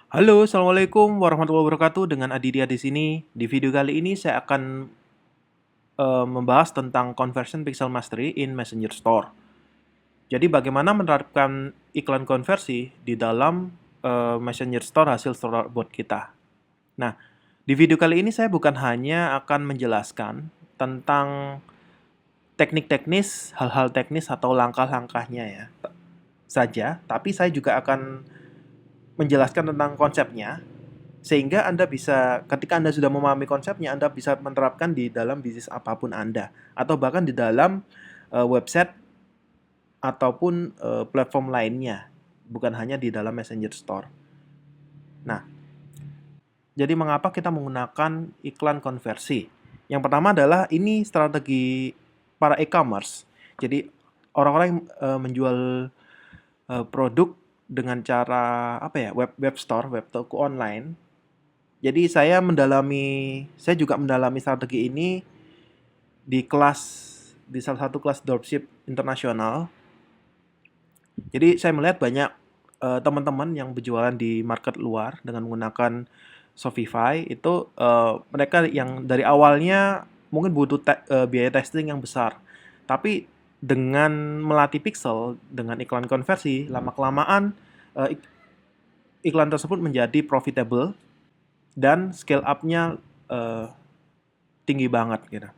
Halo, assalamualaikum warahmatullahi wabarakatuh. Dengan Aditya di sini. Di video kali ini saya akan membahas tentang conversion pixel mastery in Messenger Store. Jadi bagaimana menerapkan iklan konversi di dalam Messenger Store hasil storyboard kita. Nah, di video kali ini saya bukan hanya akan menjelaskan tentang teknik teknis, hal-hal teknis atau langkah-langkahnya ya saja, tapi saya juga akan menjelaskan tentang konsepnya sehingga Anda bisa, ketika Anda sudah memahami konsepnya, Anda bisa menerapkan di dalam bisnis apapun Anda, atau bahkan di dalam website ataupun platform lainnya, bukan hanya di dalam Messenger Store. Nah, jadi mengapa kita menggunakan iklan konversi? Yang pertama adalah ini strategi para e-commerce. Jadi orang-orang yang menjual produk dengan cara apa ya, web store, web toko online. Jadi saya juga mendalami strategi ini di salah satu kelas dropship internasional. Jadi saya melihat banyak teman-teman yang berjualan di market luar dengan menggunakan Shopify itu mereka yang dari awalnya mungkin butuh biaya testing yang besar, tapi dengan melatih pixel dengan iklan konversi lama kelamaan iklan tersebut menjadi profitable dan scale up-nya tinggi banget gitu.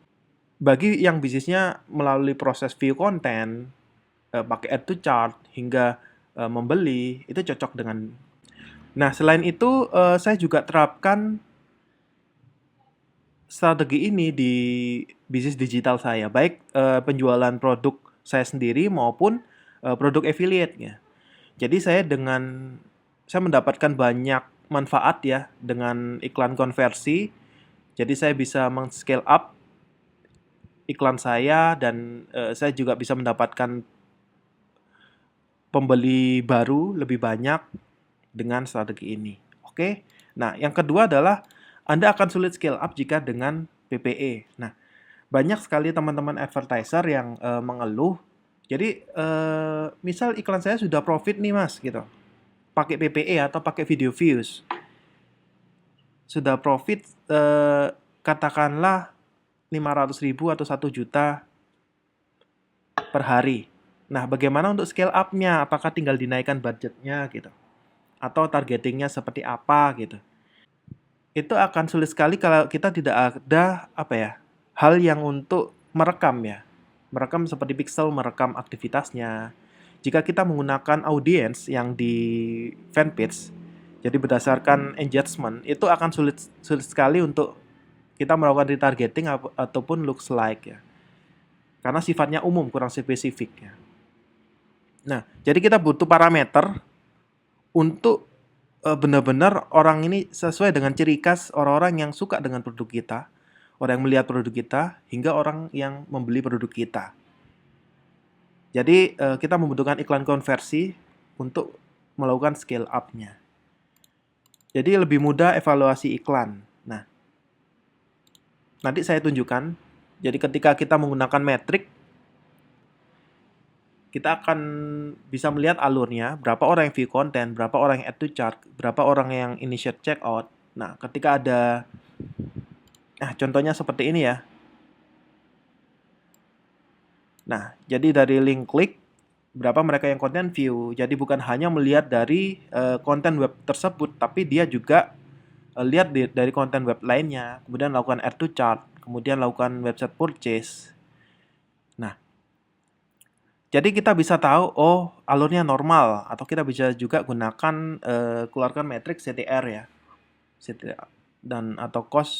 Bagi yang bisnisnya melalui proses view konten, pakai add to chart hingga membeli, itu cocok dengan. Nah, selain itu saya juga terapkan strategi ini di bisnis digital saya, baik penjualan produk saya sendiri maupun produk affiliate ya. Jadi saya mendapatkan banyak manfaat ya dengan iklan konversi. Jadi saya bisa meng-scale up iklan saya dan saya juga bisa mendapatkan pembeli baru lebih banyak dengan strategi ini. Oke. Nah, yang kedua adalah Anda akan sulit scale up jika dengan PPE. Nah, banyak sekali teman-teman advertiser yang mengeluh. Jadi, misal iklan saya sudah profit nih, Mas, gitu. Pakai PPE atau pakai video views. Sudah profit katakanlah 500.000 atau 1 juta per hari. Nah, bagaimana untuk scale up-nya? Apakah tinggal dinaikkan budgetnya gitu? Atau targetingnya seperti apa gitu? Itu akan sulit sekali kalau kita tidak ada apa ya, hal yang untuk merekam ya. Merekam seperti pixel merekam aktivitasnya. Jika kita menggunakan audience yang di fanpage, jadi berdasarkan engagement, itu akan sulit sulit sekali untuk kita melakukan retargeting ataupun looks like ya. Karena sifatnya umum, kurang spesifik ya. Nah, jadi kita butuh parameter untuk benar-benar orang ini sesuai dengan ciri khas orang-orang yang suka dengan produk kita, orang yang melihat produk kita, hingga orang yang membeli produk kita. Jadi kita membutuhkan iklan konversi untuk melakukan scale up-nya. Jadi lebih mudah evaluasi iklan. Nah, nanti saya tunjukkan. Jadi ketika kita menggunakan metrik, kita akan bisa melihat alurnya, berapa orang yang view konten, berapa orang yang add to chart, berapa orang yang initiate checkout. Nah, ketika ada, nah contohnya seperti ini ya. Nah, jadi dari link klik, berapa mereka yang konten view. Jadi bukan hanya melihat dari konten web tersebut, tapi dia juga lihat dari konten web lainnya, kemudian lakukan add to chart, kemudian lakukan website purchase. Nah, jadi kita bisa tahu, oh alurnya normal, atau kita bisa juga gunakan keluarkan metrik CTR ya, CTR dan atau cost.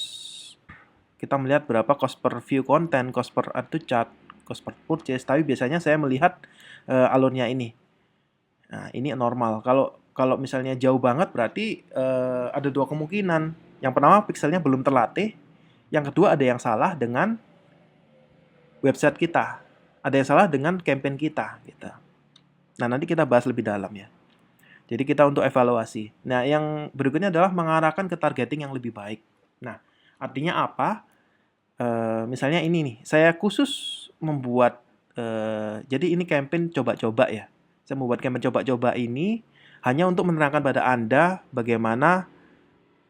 Kita melihat berapa cost per view konten, cost per add to chart, cost per purchase. Tapi biasanya saya melihat alurnya ini. Nah, ini normal. Kalau kalau misalnya jauh banget berarti ada dua kemungkinan. Yang pertama pixelnya belum terlatih. Yang kedua ada yang salah dengan website kita. Ada yang salah dengan campaign kita gitu. Nah, nanti kita bahas lebih dalam ya. Jadi kita untuk evaluasi. Nah, yang berikutnya adalah mengarahkan ke targeting yang lebih baik. Nah, artinya apa? Misalnya ini nih, saya khusus membuat, jadi ini campaign coba-coba ya. Saya membuat campaign coba-coba ini hanya untuk menerangkan pada Anda bagaimana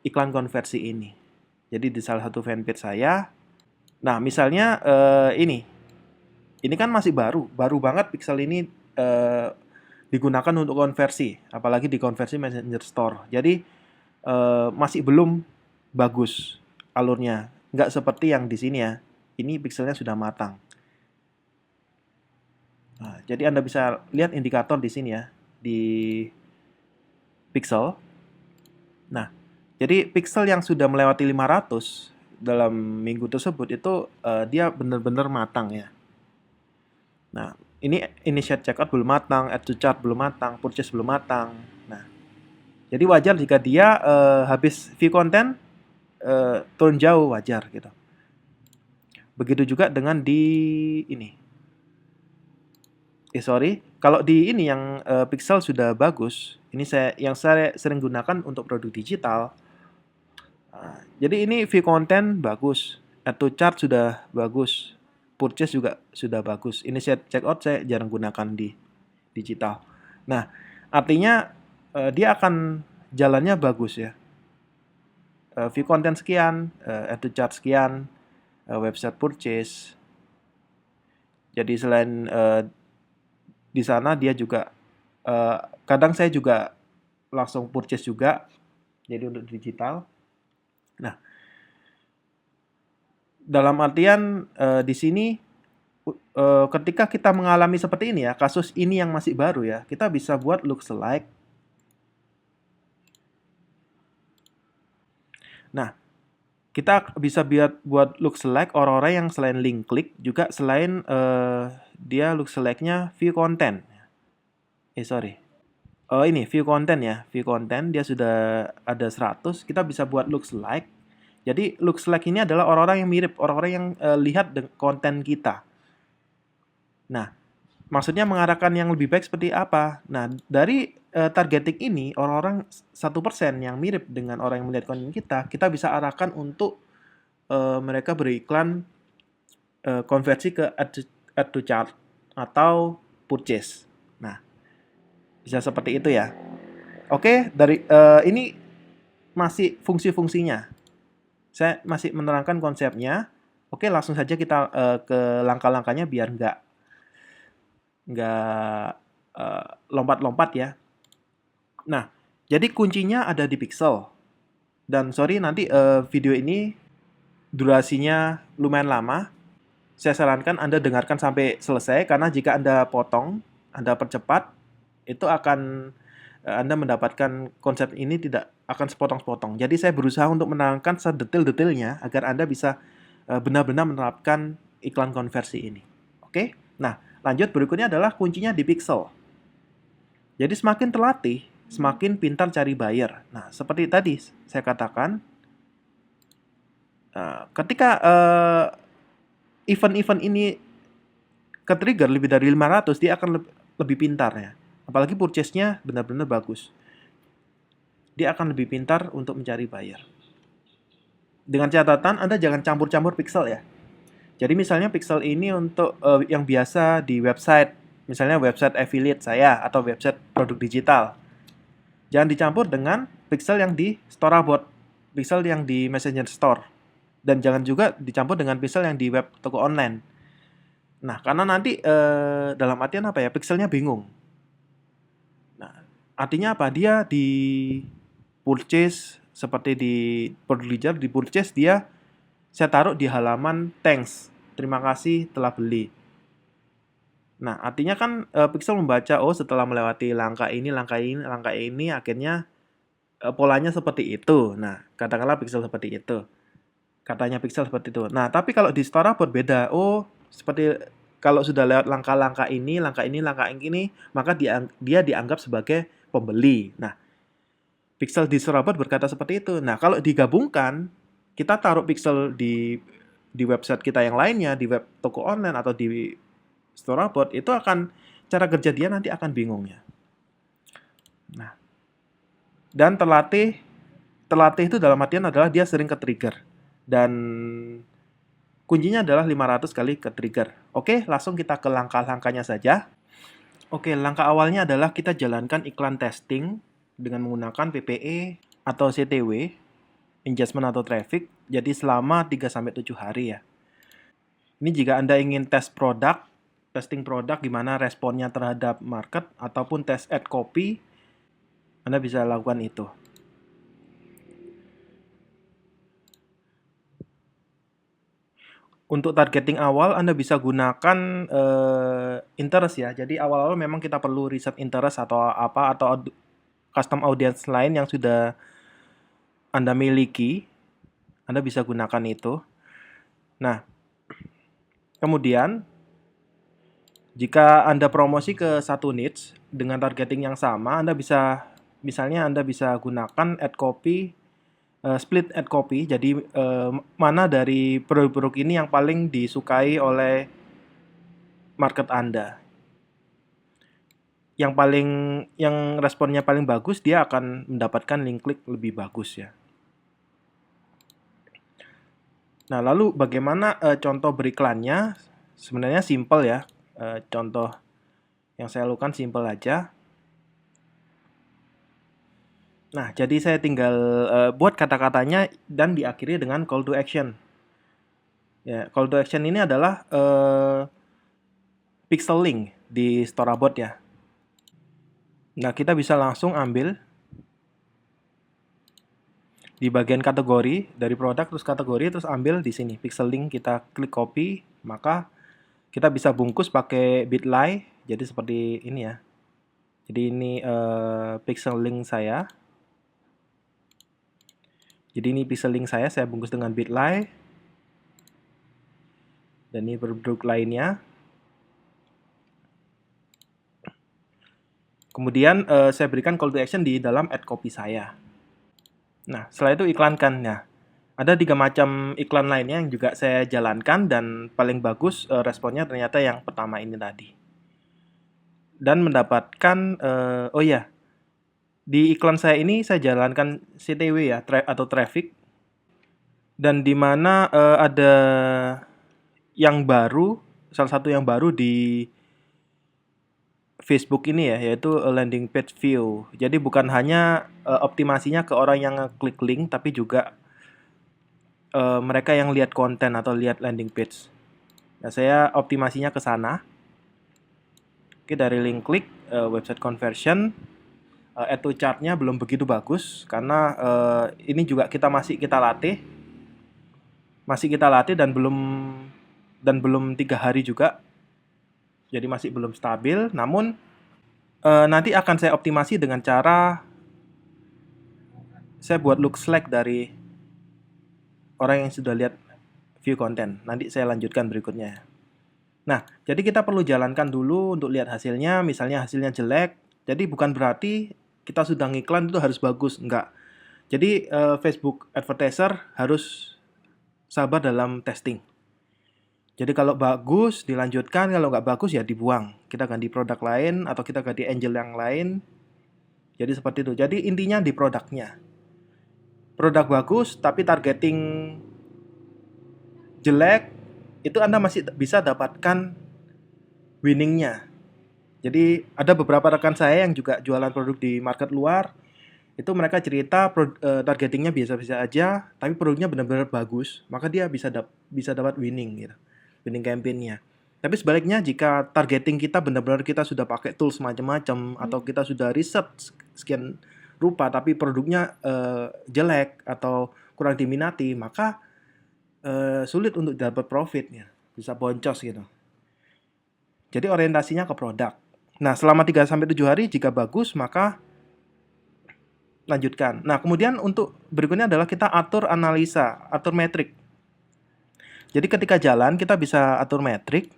iklan konversi ini. Jadi di salah satu fanpage saya, nah misalnya ini kan masih baru banget Pixel ini digunakan untuk konversi, apalagi di konversi Messenger Store. Jadi masih belum bagus alurnya, nggak seperti yang di sini ya. Ini pixelnya sudah matang. Nah, jadi Anda bisa lihat indikator di sini ya, di pixel. Nah, jadi pixel yang sudah melewati 500 dalam minggu tersebut itu dia benar-benar matang ya. Nah, ini initiate checkout belum matang, add to chart belum matang, purchase belum matang. Nah, jadi wajar jika dia habis view content turun jauh, wajar gitu. Begitu juga dengan di ini. Kalau di ini yang pixel sudah bagus, ini saya sering gunakan untuk produk digital. Nah, jadi ini view content bagus, add to chart sudah bagus, purchase juga sudah bagus. Ini checkout saya jarang gunakan di digital. Nah, artinya dia akan jalannya bagus ya. View content sekian, add to chart sekian, website purchase. Jadi selain di sana dia juga kadang saya juga langsung purchase juga, jadi untuk digital. Nah, dalam artian di sini ketika kita mengalami seperti ini ya, kasus ini yang masih baru ya, kita bisa buat lookalike. Nah, kita bisa buat lookalike orang-orang yang selain link klik juga selain dia lookalike-nya view content. Oh ini view content ya, view content dia sudah ada 100, kita bisa buat lookalike. Jadi lookalike ini adalah orang-orang yang mirip, orang-orang yang lihat konten kita. Nah, maksudnya mengarahkan yang lebih baik seperti apa? Nah, dari targeting ini orang-orang 1% yang mirip dengan orang yang melihat konten kita bisa arahkan untuk mereka beriklan konversi ke add to chart atau purchase. Nah, bisa seperti itu ya. Oke, dari ini masih fungsi-fungsinya. Saya masih menerangkan konsepnya. Oke, langsung saja kita ke langkah-langkahnya biar nggak lompat-lompat ya. Nah, jadi kuncinya ada di pixel. Dan sorry nanti video ini durasinya lumayan lama. Saya sarankan Anda dengarkan sampai selesai karena jika Anda potong, Anda percepat, itu akan Anda mendapatkan konsep ini tidak akan sepotong-sepotong. Jadi saya berusaha untuk menerangkan sedetail-detailnya agar Anda bisa benar-benar menerapkan iklan konversi ini. Oke? Nah, lanjut berikutnya adalah kuncinya di pixel. Jadi semakin terlatih, semakin pintar cari buyer. Nah, seperti tadi saya katakan, ketika event-event ini ke-trigger lebih dari 500, dia akan lebih pintar ya. Apalagi purchase-nya benar-benar bagus. Dia akan lebih pintar untuk mencari buyer. Dengan catatan, Anda jangan campur-campur pixel ya. Jadi misalnya pixel ini untuk yang biasa di website, misalnya website affiliate saya atau website produk digital. Jangan dicampur dengan pixel yang di Storyboard, pixel yang di Messenger Store. Dan jangan juga dicampur dengan pixel yang di web toko online. Nah, karena nanti dalam artian apa ya, pixelnya bingung. Nah, artinya apa? Dia di purchase seperti di produk digital, di purchase dia saya taruh di halaman thanks, terima kasih telah beli. Nah, artinya kan pixel membaca, oh setelah melewati langkah ini, akhirnya polanya seperti itu. Nah, katakanlah pixel seperti itu. Katanya pixel seperti itu. Nah, tapi kalau di Storyboard beda. Oh, seperti kalau sudah lewat langkah-langkah ini, maka dia dianggap sebagai pembeli. Nah, pixel di Storyboard berkata seperti itu. Nah, kalau digabungkan, kita taruh pixel di website kita yang lainnya, di web toko online atau di Storyboard, itu akan cara kerja dia nanti akan bingung ya. Nah, dan terlatih itu dalam artian adalah dia sering ke-trigger. Dan kuncinya adalah 500 kali ke-trigger. Oke, langsung kita ke langkah-langkahnya saja. Oke, langkah awalnya adalah kita jalankan iklan testing dengan menggunakan PPE atau CTW, engagement atau traffic, jadi selama 3-7 hari ya. Ini jika Anda ingin tes produk, testing produk gimana responnya terhadap market, ataupun tes ad copy, Anda bisa lakukan itu. Untuk targeting awal, Anda bisa gunakan interest ya. Jadi awal-awal memang kita perlu riset interest atau apa, atau custom audience lain yang sudah Anda miliki. Anda bisa gunakan itu. Nah, kemudian jika Anda promosi ke satu niche dengan targeting yang sama, Anda bisa, misalnya Anda bisa gunakan ad copy, split ad copy. Jadi mana dari produk-produk ini yang paling disukai oleh market Anda. Yang responnya paling bagus, dia akan mendapatkan link klik lebih bagus ya. Nah, lalu bagaimana contoh beriklannya? Sebenarnya simple ya. Contoh yang saya lakukan simple aja. Nah, jadi saya tinggal buat kata-katanya dan diakhiri dengan call to action. Ya, call to action ini adalah pixel link di Storabot ya. Nah, kita bisa langsung ambil di bagian kategori dari produk, terus kategori, terus ambil di sini pixel link, kita klik copy, maka kita bisa bungkus pakai Bitly. Jadi seperti ini ya. Jadi ini pixel link saya. Jadi ini pixel link saya bungkus dengan Bitly. Dan ini produk lainnya. Kemudian saya berikan call to action di dalam ad copy saya. Nah, setelah itu iklankan ya. Ada 3 macam iklan lainnya yang juga saya jalankan dan paling bagus responnya ternyata yang pertama ini tadi. Dan mendapatkan oh ya, di iklan saya ini saya jalankan CTW ya, atau traffic. Dan di mana ada yang baru, salah satu yang baru di Facebook ini ya, yaitu landing page view. Jadi bukan hanya optimasinya ke orang yang klik link, tapi juga mereka yang lihat konten atau lihat landing page. Nah, saya optimasinya ke sana. Oke, dari link klik, website conversion, add to chart-nya belum begitu bagus karena ini juga masih kita latih. Dan belum 3 hari juga. Jadi masih belum stabil, namun nanti akan saya optimasi dengan cara saya buat looks like dari orang yang sudah lihat view konten. Nanti saya lanjutkan berikutnya. Nah, jadi kita perlu jalankan dulu untuk lihat hasilnya. Misalnya hasilnya jelek, jadi bukan berarti kita sudah ngiklan itu harus bagus. Enggak. Jadi Facebook advertiser harus sabar dalam testing. Jadi kalau bagus dilanjutkan, kalau nggak bagus ya dibuang. Kita ganti produk lain atau kita ganti angel yang lain. Jadi seperti itu. Jadi intinya di produknya. Produk bagus tapi targeting jelek, itu Anda masih bisa dapatkan winningnya. Jadi ada beberapa rekan saya yang juga jualan produk di market luar. Itu mereka cerita targetingnya biasa-biasa aja, tapi produknya benar-benar bagus, maka dia bisa dapat winning gitu. Winning campaign-nya. Tapi sebaliknya jika targeting kita benar-benar kita sudah pakai tools macam-macam atau kita sudah riset sekian rupa tapi produknya jelek atau kurang diminati, maka sulit untuk dapat profitnya, bisa boncos gitu. Jadi orientasinya ke produk. Nah, selama 3-7 hari jika bagus maka lanjutkan. Nah, kemudian untuk berikutnya adalah kita atur analisa, atur metrik. Jadi ketika jalan kita bisa atur metrik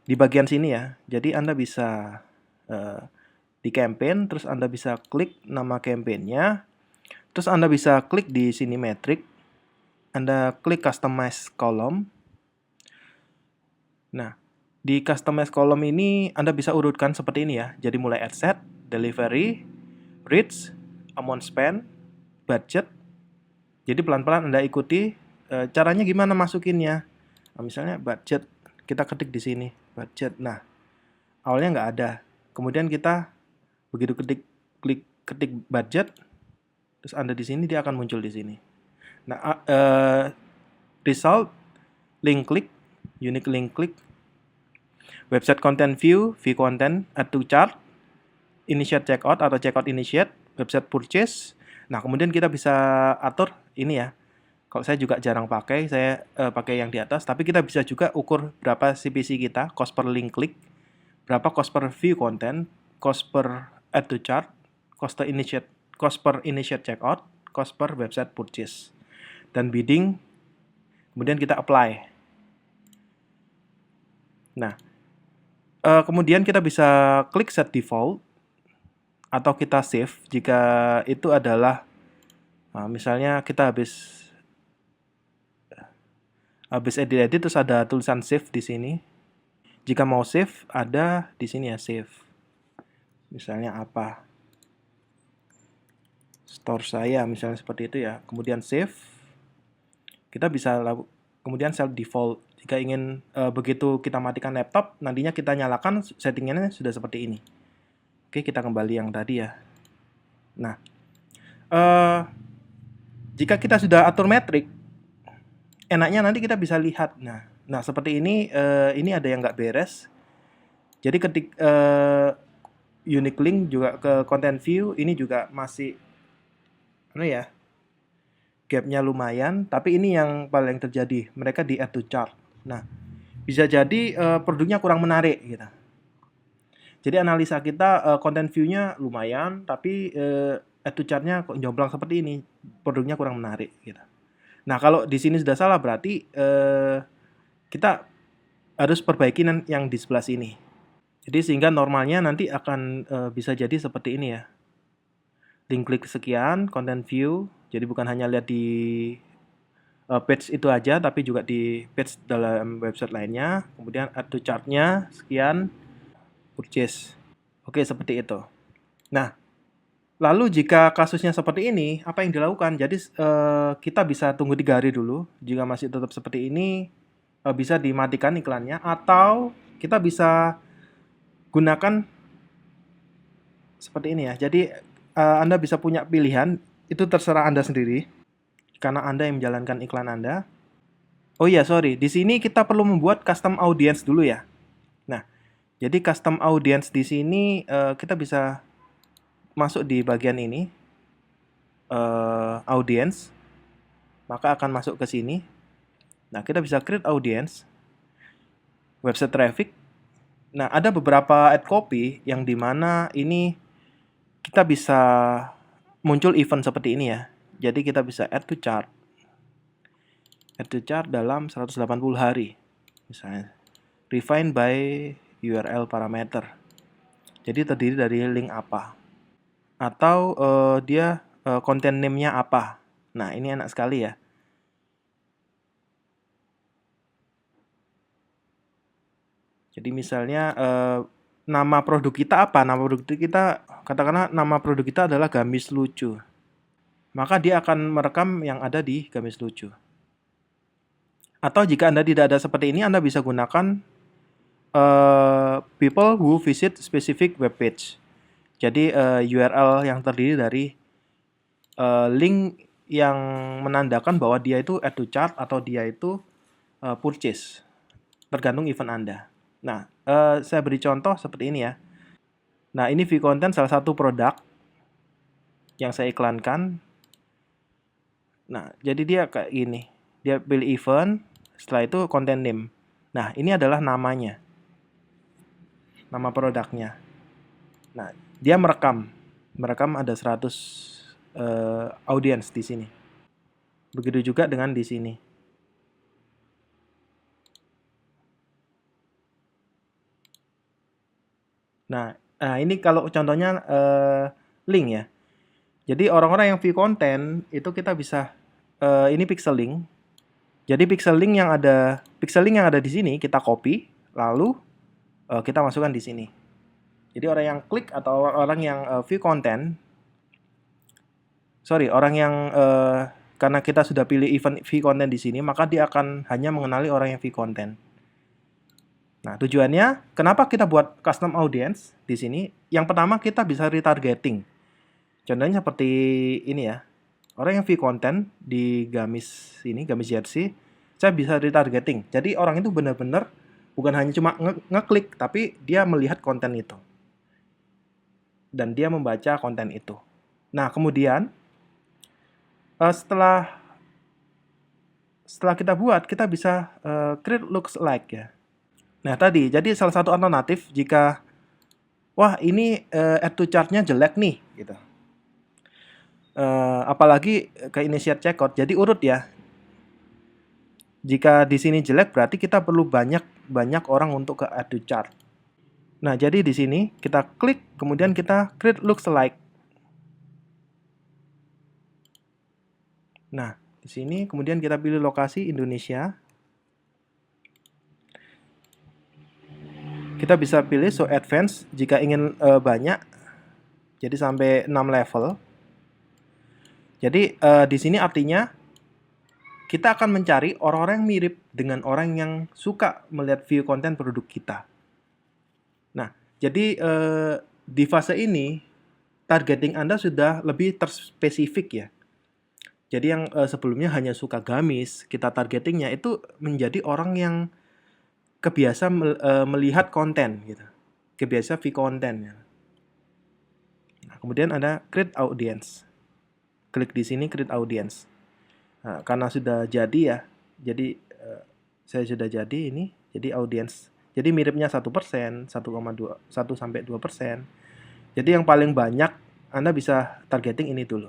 di bagian sini ya. Jadi Anda bisa di campaign, terus Anda bisa klik nama campaignnya, terus Anda bisa klik di sini metrik, Anda klik customize column. Nah, di customize column ini Anda bisa urutkan seperti ini ya. Jadi mulai ad set, delivery, reach, amount spend, budget. Jadi pelan-pelan Anda ikuti caranya gimana masukinnya. Nah, misalnya budget, kita ketik di sini budget. Nah, awalnya nggak ada. Kemudian kita begitu ketik budget, terus Anda di sini, dia akan muncul di sini. Nah, result, link click, unique link click, website content view content, add to chart, initiate checkout atau checkout initiate, website purchase. Nah, kemudian kita bisa atur ini ya. Kalau saya juga jarang pakai, saya pakai yang di atas, tapi kita bisa juga ukur berapa CPC kita, cost per link click, berapa cost per view content, cost per add to chart, cost per initiate checkout, cost per website purchase, dan bidding. Kemudian kita apply. Nah, kemudian kita bisa klik set default atau kita save jika itu adalah misalnya kita habis edit terus ada tulisan save di sini. Jika mau save, ada di sini ya, save. Misalnya apa? Store saya misalnya seperti itu ya. Kemudian save. Kita bisa kemudian set default. Jika ingin begitu kita matikan laptop, nantinya kita nyalakan, settingannya sudah seperti ini. Oke, kita kembali yang tadi ya. Nah, jika kita sudah atur metrik, enaknya nanti kita bisa lihat. Nah seperti ini ada yang nggak beres. Jadi ketik unique link juga ke content view, ini juga masih gapnya lumayan. Tapi ini yang paling terjadi, mereka di add to chart. Nah, bisa jadi produknya kurang menarik gitu. Jadi analisa kita content view-nya lumayan, tapi add to chart-nya kok jomplang seperti ini, produknya kurang menarik gitu. Nah, kalau di sini sudah salah, berarti kita harus perbaiki yang di sebelah sini. Jadi sehingga normalnya nanti akan bisa jadi seperti ini ya. Link klik sekian, content view. Jadi bukan hanya lihat di page itu aja, tapi juga di page dalam website lainnya. Kemudian add to chart-nya sekian, purchase. Oke, seperti itu. Nah, lalu jika kasusnya seperti ini, apa yang dilakukan? Jadi kita bisa tunggu 3 hari dulu. Jika masih tetap seperti ini, bisa dimatikan iklannya, atau kita bisa gunakan seperti ini ya. Jadi Anda bisa punya pilihan, itu terserah Anda sendiri, karena Anda yang menjalankan iklan Anda. Oh iya, sorry, di sini kita perlu membuat custom audience dulu ya. Nah, jadi custom audience di sini kita bisa masuk di bagian ini, audience, maka akan masuk ke sini. Nah, kita bisa create audience, website traffic. Nah, ada beberapa ad copy yang dimana ini kita bisa muncul event seperti ini ya. Jadi kita bisa add to chart dalam 180 hari, misalnya refine by URL parameter. Jadi terdiri dari link apa, atau dia content name-nya apa. Nah, ini enak sekali ya. Jadi misalnya nama produk kita apa? Nama produk kita, katakanlah nama produk kita adalah gamis lucu. Maka dia akan merekam yang ada di gamis lucu. Atau jika Anda tidak ada seperti ini, Anda bisa gunakan people who visit specific web page. Jadi URL yang terdiri dari link yang menandakan bahwa dia itu add to chart atau dia itu purchase, tergantung event Anda. Nah, saya beri contoh seperti ini ya. Nah, ini view content salah satu produk yang saya iklankan. Nah, jadi dia kayak gini. Dia pilih event, setelah itu content name. Nah, ini adalah namanya. Nama produknya. Nah, dia merekam ada 100 audience di sini. Begitu juga dengan di sini. Nah, ini kalau contohnya link ya. Jadi orang-orang yang view konten itu kita bisa ini pixel link. Jadi pixel link yang ada di sini kita copy, lalu kita masukkan di sini. Jadi orang yang klik atau orang yang view konten, orang yang karena kita sudah pilih event view konten di sini, maka dia akan hanya mengenali orang yang view konten. Nah, tujuannya kenapa kita buat custom audience di sini? Yang pertama kita bisa retargeting. Contohnya seperti ini ya. Orang yang view konten di gamis ini, gamis jersey, saya bisa retargeting. Jadi orang itu benar-benar bukan hanya cuma ngeklik, tapi dia melihat konten itu. Dan dia membaca konten itu. Nah, kemudian setelah kita buat, kita bisa create looks like ya. Nah, tadi, jadi salah satu alternatif jika, wah ini add to chart-nya jelek nih, gitu. Apalagi ke initiate checkout, jadi urut ya. Jika di sini jelek, berarti kita perlu banyak orang untuk ke add to chart. Nah, jadi di sini kita klik, kemudian kita create looks like. Nah, di sini kemudian kita pilih lokasi Indonesia. Kita bisa pilih show advance jika ingin banyak. Jadi sampai 6 level. Jadi di sini artinya kita akan mencari orang-orang yang mirip dengan orang yang suka melihat view konten produk kita. Nah, jadi di fase ini targeting Anda sudah lebih terspesifik ya. Jadi yang sebelumnya hanya suka gamis, kita targetingnya itu menjadi orang yang kebiasa melihat konten gitu. Kebiasa view konten ya. Nah, kemudian ada create audience. Klik di sini create audience. Nah, karena sudah jadi ya, jadi saya sudah jadi ini, jadi audience. Jadi miripnya 1%, 1,2, 1 sampai 2%. Jadi yang paling banyak Anda bisa targeting ini dulu.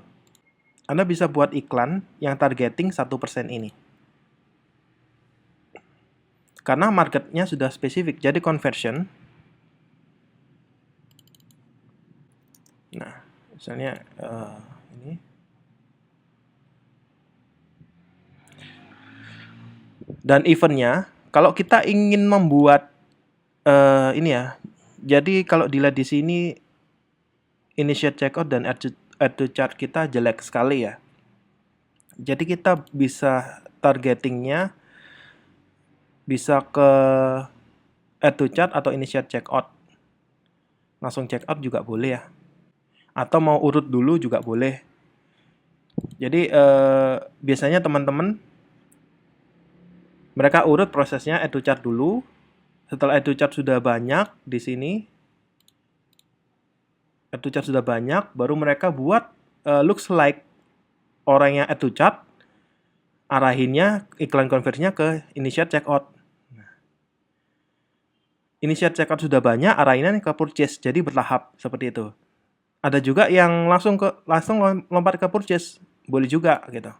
Anda bisa buat iklan yang targeting 1% ini. Karena marketnya sudah spesifik, jadi conversion. Nah, misalnya ini. Dan eventnya, kalau kita ingin membuat ini ya, jadi kalau dilihat di sini initiate checkout dan add to chart kita jelek sekali ya. Jadi kita bisa targetingnya bisa ke add to chart atau initiate checkout. Langsung checkout juga boleh ya. Atau mau urut dulu juga boleh. Jadi biasanya teman-teman mereka urut prosesnya add to chart dulu. Setelah add to chart sudah banyak di sini, add to chart sudah banyak, baru mereka buat looks like orang yang add to chart, arahinnya iklan konversinya ke initiate checkout. Initiate checkout sudah banyak, arahinnya ke purchase, jadi bertahap seperti itu. Ada juga yang langsung lompat ke purchase, boleh juga gitu.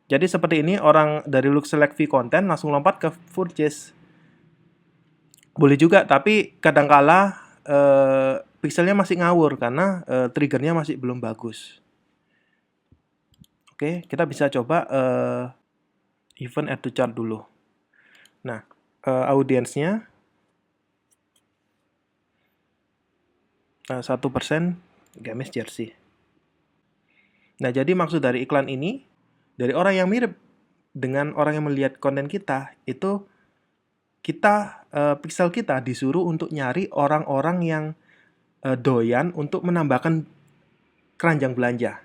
Jadi seperti ini, orang dari look select view content langsung lompat ke purchase. Boleh juga, tapi kadangkala pixelnya masih ngawur karena triggernya masih belum bagus. Oke, kita bisa coba event add to chart dulu. Nah, audiensnya 1% gamis jersey. Nah, jadi maksud dari iklan ini, dari orang yang mirip dengan orang yang melihat konten kita, itu kita, pixel kita disuruh untuk nyari orang-orang yang doyan untuk menambahkan keranjang belanja.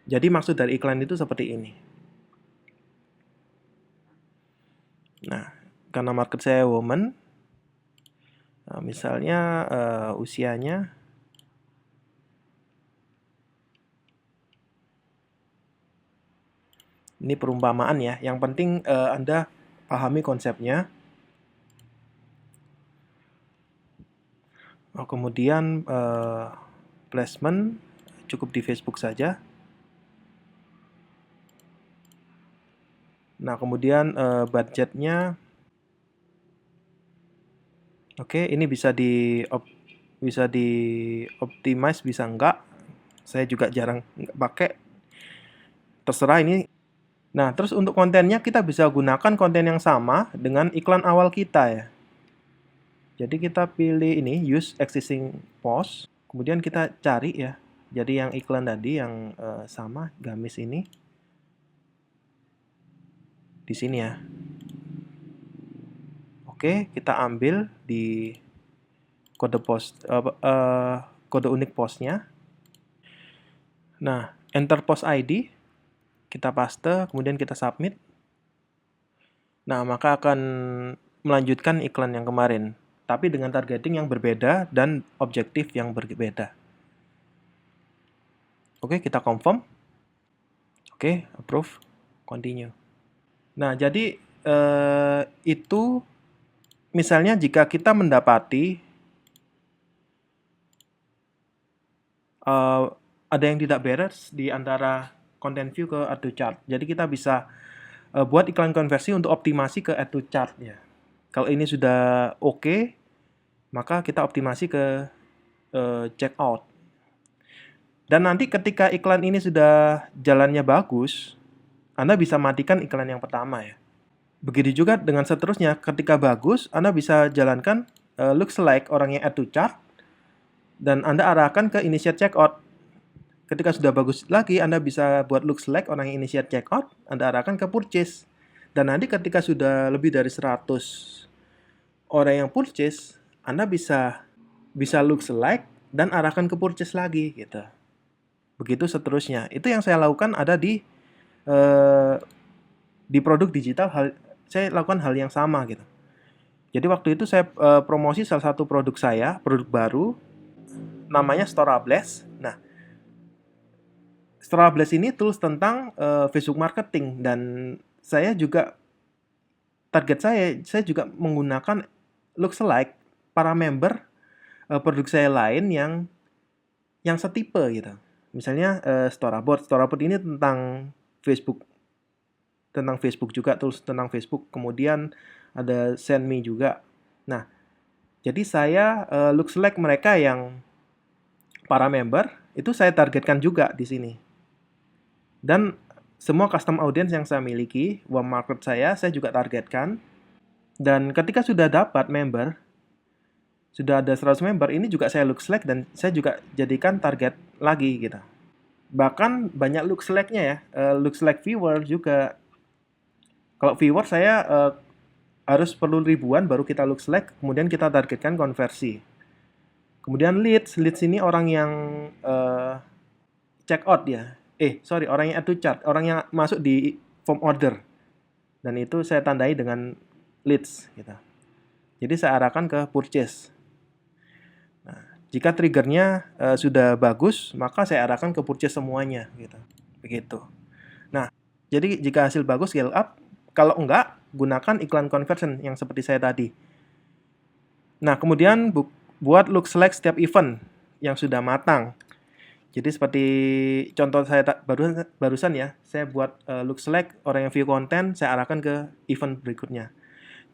Jadi maksud dari iklan itu seperti ini. Nah, karena market saya woman, misalnya usianya ini perumpamaan ya. Yang penting Anda pahami konsepnya. Kemudian placement cukup di Facebook saja. Nah, kemudian budgetnya, oke, ini bisa di optimize, bisa enggak. Saya juga jarang pakai. Terserah ini. Nah, terus untuk kontennya kita bisa gunakan konten yang sama dengan iklan awal kita ya. Jadi kita pilih ini use existing post, kemudian kita cari ya. Jadi yang iklan tadi yang sama gamis ini. Di sini ya. Oke, kita ambil di kode kode unik postnya. Nah, enter post ID, kita paste, kemudian kita submit. Nah, maka akan melanjutkan iklan yang kemarin, tapi dengan targeting yang berbeda dan objektif yang berbeda. Oke, kita confirm. Oke, approve, continue. Nah, jadi itu misalnya jika kita mendapati ada yang tidak beres di antara content view ke add to chart. Jadi kita bisa buat iklan konversi untuk optimasi ke add to chart ya. Kalau ini sudah oke, maka kita optimasi ke checkout. Dan nanti ketika iklan ini sudah jalannya bagus, Anda bisa matikan iklan yang pertama ya. Begitu juga dengan seterusnya, ketika bagus, Anda bisa jalankan looks like orang yang add to chart, dan Anda arahkan ke initiate checkout. Ketika sudah bagus lagi, Anda bisa buat looks like orang yang initiate checkout, Anda arahkan ke purchase. Dan nanti ketika sudah lebih dari 100 orang yang purchase, Anda bisa looks like dan arahkan ke purchase lagi gitu. Begitu seterusnya. Itu yang saya lakukan ada di produk digital, saya lakukan hal yang sama gitu. Jadi waktu itu saya promosi salah satu produk saya, produk baru, namanya Storablast. Nah, Storablast ini tools tentang Facebook marketing, dan saya juga target saya juga menggunakan lookalike para member produk saya lain yang setipe gitu. Misalnya Storabot ini tentang Facebook juga, tools tentang Facebook. Kemudian ada SendMe juga. Nah, jadi saya lookalike mereka yang para member itu saya targetkan juga di sini. Dan semua custom audience yang saya miliki, warm market saya juga targetkan. Dan ketika sudah dapat member, sudah ada 100 member, ini juga saya lookalike dan saya juga jadikan target lagi gitu. Bahkan banyak lookalike-nya ya, lookalike viewer juga. Kalau viewer saya harus perlu ribuan baru kita lookalike, kemudian kita targetkan konversi. Kemudian leads ini orang yang check out ya. Orang yang add to chart, orang yang masuk di form order. Dan itu saya tandai dengan leads gitu. Jadi saya arahkan ke purchase. Jika triggernya sudah bagus, maka saya arahkan ke purchase semuanya gitu. Begitu. Nah, jadi jika hasil bagus, scale up. Kalau enggak, gunakan iklan conversion yang seperti saya tadi. Nah, kemudian buat lookalike setiap event yang sudah matang. Jadi seperti contoh saya barusan ya, saya buat lookalike orang yang view konten, saya arahkan ke event berikutnya.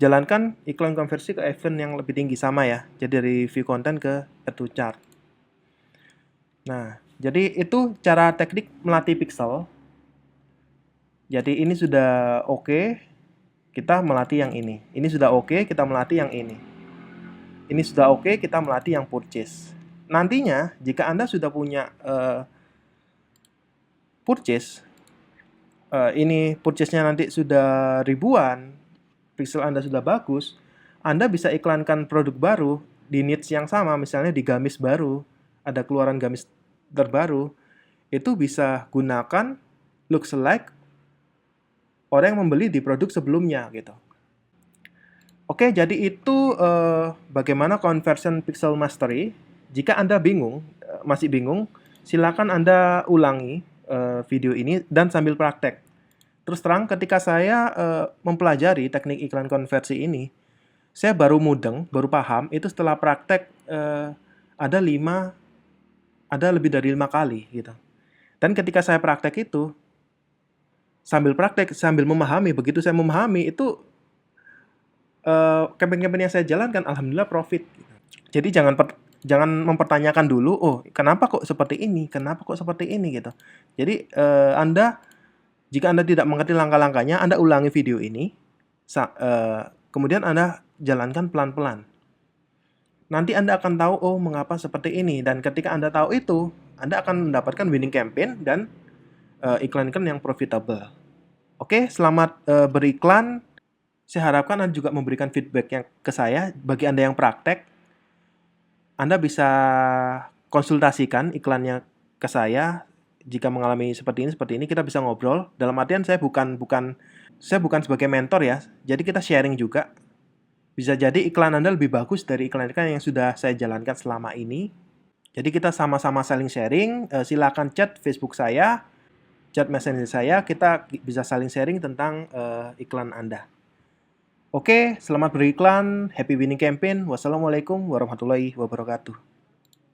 Jalankan iklan konversi ke event yang lebih tinggi, sama ya. Jadi dari view content ke add to chart. Nah, jadi itu cara teknik melatih pixel. Jadi ini sudah oke, kita melatih yang ini. Ini sudah oke, kita melatih yang ini. Ini sudah oke, kita melatih yang purchase. Nantinya, jika Anda sudah punya purchase, ini purchase-nya nanti sudah ribuan, pixel Anda sudah bagus, Anda bisa iklankan produk baru di niche yang sama, misalnya di gamis baru, ada keluaran gamis terbaru, itu bisa gunakan lookalike orang yang membeli di produk sebelumnya gitu. Oke, jadi itu bagaimana conversion pixel mastery. Jika Anda masih bingung, silakan Anda ulangi video ini dan sambil praktek. Terus terang, ketika saya mempelajari teknik iklan konversi ini, saya baru mudeng, baru paham, itu setelah praktek ada lebih dari 5 kali gitu. Dan ketika saya praktek itu, sambil memahami, begitu saya memahami, itu campaign-campaign yang saya jalankan, alhamdulillah profit. Gitu. Jadi jangan mempertanyakan dulu, kenapa kok seperti ini gitu. Jadi jika Anda tidak mengerti langkah-langkahnya, Anda ulangi video ini, kemudian Anda jalankan pelan-pelan. Nanti Anda akan tahu, mengapa seperti ini. Dan ketika Anda tahu itu, Anda akan mendapatkan winning campaign dan iklan-iklan yang profitable. Oke, selamat beriklan. Saya harapkan Anda juga memberikan feedback yang ke saya. Bagi Anda yang praktek, Anda bisa konsultasikan iklannya ke saya. Jika mengalami seperti ini kita bisa ngobrol. Dalam artian saya bukan sebagai mentor ya. Jadi kita sharing juga. Bisa jadi iklan Anda lebih bagus dari iklan-iklan yang sudah saya jalankan selama ini. Jadi kita sama-sama saling sharing. Silakan chat Facebook saya, chat messenger saya. Kita bisa saling sharing tentang iklan Anda. Oke, selamat beriklan. Happy winning campaign. Wassalamualaikum warahmatullahi wabarakatuh.